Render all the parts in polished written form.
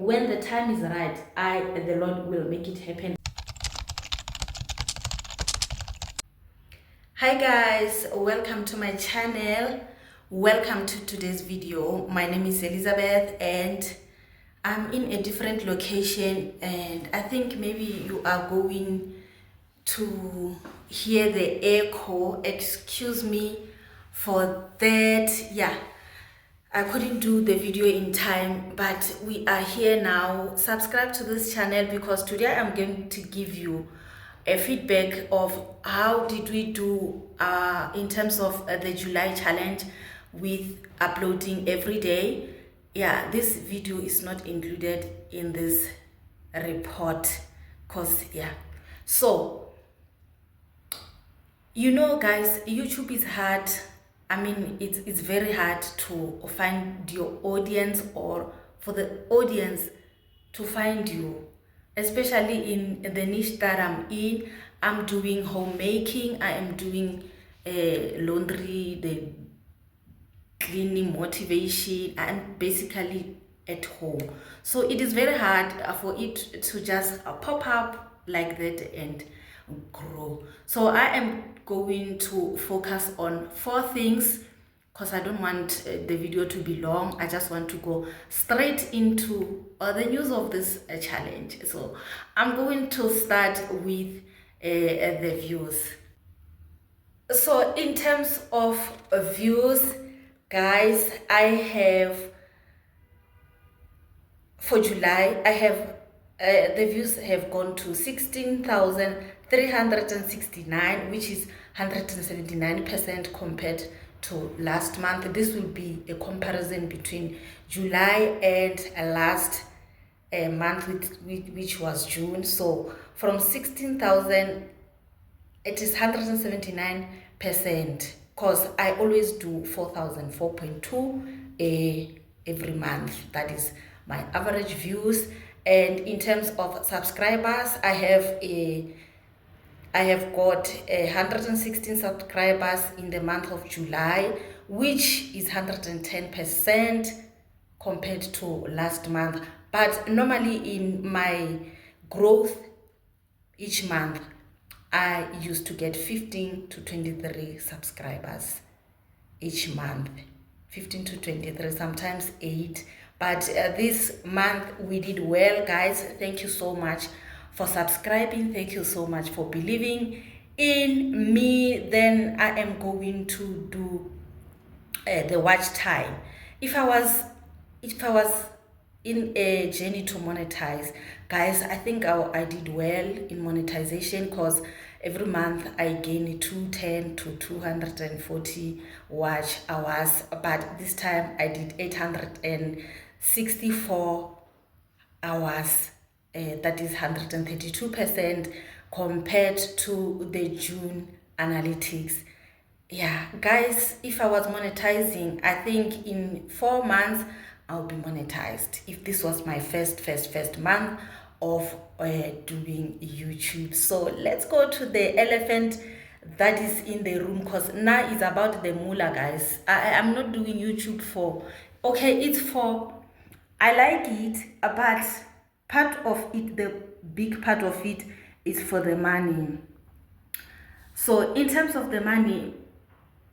when the time is right, the Lord will make it happen. Hi guys, welcome to my channel. Welcome to today's video. My name is Elizabeth and I'm in a different location, and I think maybe you are going to hear the echo. Excuse me for that. Yeah, I couldn't do the video in time, but we are here now. Subscribe to this channel because today I'm going to give you a feedback of how did we do in terms of the July challenge with uploading every day. Yeah, this video is not included in this report because so guys, YouTube is hard. I mean, it's very hard to find your audience, or for the audience to find you, especially in the niche that I'm in. I'm doing homemaking, I am doing laundry, the cleaning motivation. I'm basically at home, so it is very hard for it to just pop up like that and grow. So I am going to focus on 4 things because I don't want the video to be long. I just want to go straight into the news of this challenge. So I'm going to start with the views. So in terms of views, guys, I have for July, I have the views have gone to 16,369, which is 179% compared to last month. This will be a comparison between July and last month, which was June. So from 16,000, it is 179%, because I always do 4,000, 4.2 every month. That is my average views. And in terms of subscribers, I have got 116 subscribers in the month of July, which is 110% compared to last month. But normally in my growth each month, I used to get 15 to 23 subscribers each month. 15 to 23, sometimes 8. But this month we did well, guys. Thank you so much for subscribing. Thank you so much for believing in me. Then I am going to do the watch time. If I was in a journey to monetize, guys, I think I did well in monetization, because every month I gain 210 to 240 watch hours. But this time I did 864 hours. That is 132% compared to the June analytics. Yeah, guys, if I was monetizing, I think in 4 months I'll be monetized, if this was my first month of doing YouTube. So let's go to the elephant that is in the room, because now it's about the moolah, guys. I'm not doing YouTube for, okay, it's for, I like it, but part of it, the big part of it, is for the money. So in terms of the money,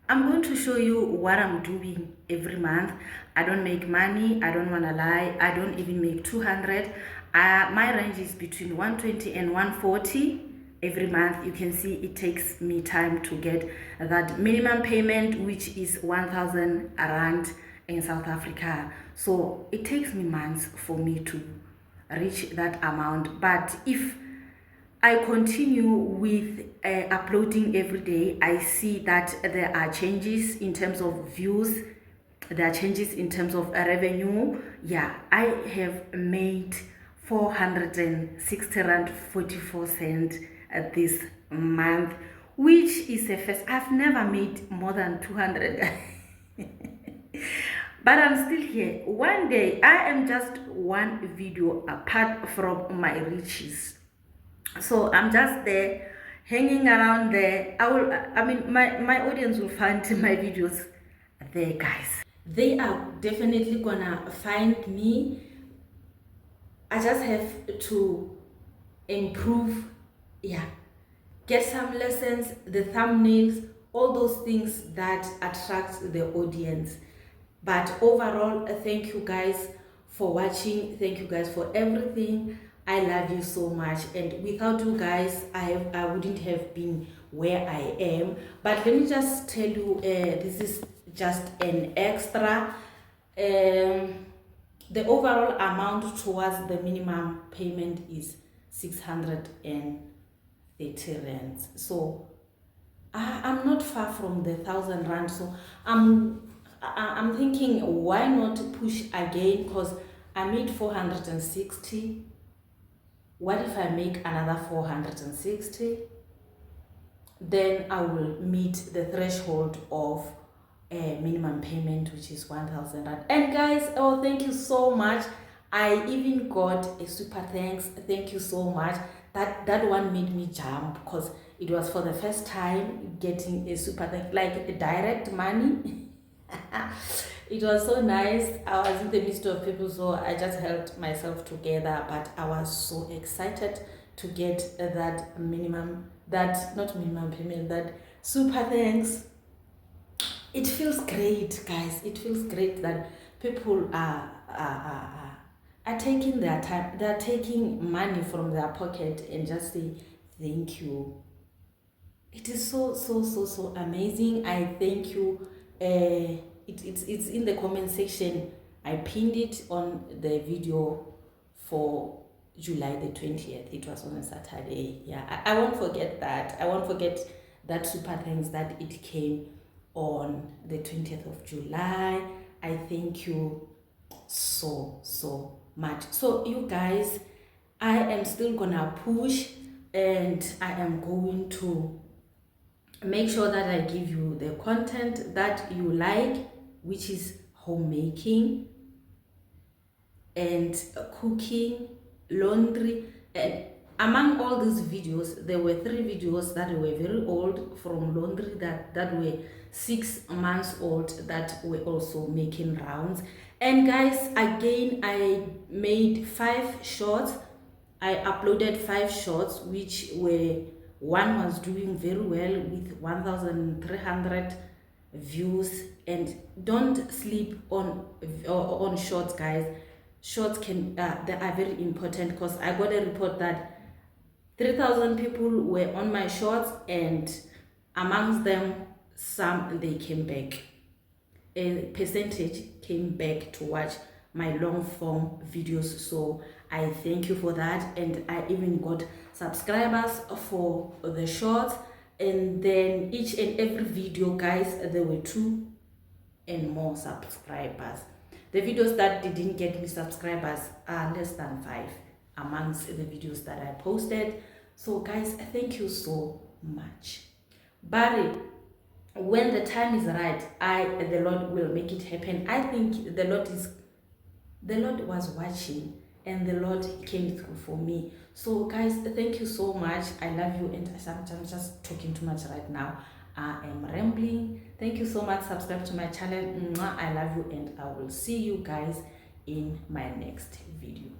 I'm going to show you what I'm doing every month. I don't make money, I don't want to lie, I don't even make 200. My range is between 120 and 140 every month. You can see it takes me time to get that minimum payment, which is 1,000 rand in South Africa. So it takes me months for me to reach that amount. But if I continue with uploading every day, I see that there are changes in terms of views, there are changes in terms of revenue. Yeah, I have made 460 rand 44 cents this month, which is a first. I've never made more than 200. But I'm still here. One day, I am just one video apart from my riches. So I'm just there, hanging around there. My audience will find my videos there, guys. They are definitely gonna find me I just have to improve, yeah, get some lessons, the thumbnails, all those things that attract the audience. But overall, thank you guys for watching. Thank you guys for everything. I love you so much, and without you guys, I wouldn't have been where I am. But let me just tell you, this is just an extra. The overall amount towards the minimum payment is 630 rands. So I'm not far from the 1,000 rand. So I'm thinking, why not push again? Because I made 460. What if I make another 460? Then I will meet the threshold of a minimum payment, which is 1,000 rand. And guys, oh, thank you so much. I even got a super thanks. Thank you so much. That one made me jump, because it was for the first time getting a super thanks, like a direct money. It was so nice. I was in the midst of people, so I just held myself together, but I was so excited to get that minimum, that not minimum payment, that super thanks. It feels great, guys. It feels great that people are taking their time. They're taking money from their pocket and just say thank you. It is so amazing. I thank you. It's in the comment section. I pinned it on the video for July the 20th. It was on a Saturday. Yeah, I won't forget that. I won't forget that super thanks that it came on the 20th of July. I thank you so much. So you guys, I am still gonna push, and I am going to make sure that I give you the content that you like, which is homemaking and cooking, laundry. And among all these videos, there were 3 videos that were very old from laundry, that were 6 months old, that were also making rounds. And guys, again, I made 5 shorts. I uploaded 5 shorts, which were, one was doing very well with 1,300 views. And don't sleep on shorts, guys. Shorts can they are very important, because I got a report that 3,000 people were on my shorts, and amongst them, some they came back. A percentage came back to watch my long form videos. So I thank you for that. And I even got subscribers for the shorts. And then each and every video, guys, there were 2 and more subscribers. The videos that didn't get me subscribers are less than 5 amongst the videos that I posted. So guys, thank you so much. But when the time is right, the Lord will make it happen. I think the Lord was watching, and the Lord came through for me. So guys, thank you so much. I love you, and I'm just talking too much right now. I am rambling. Thank you so much. Subscribe to my channel. I love you, and I will see you guys in my next video.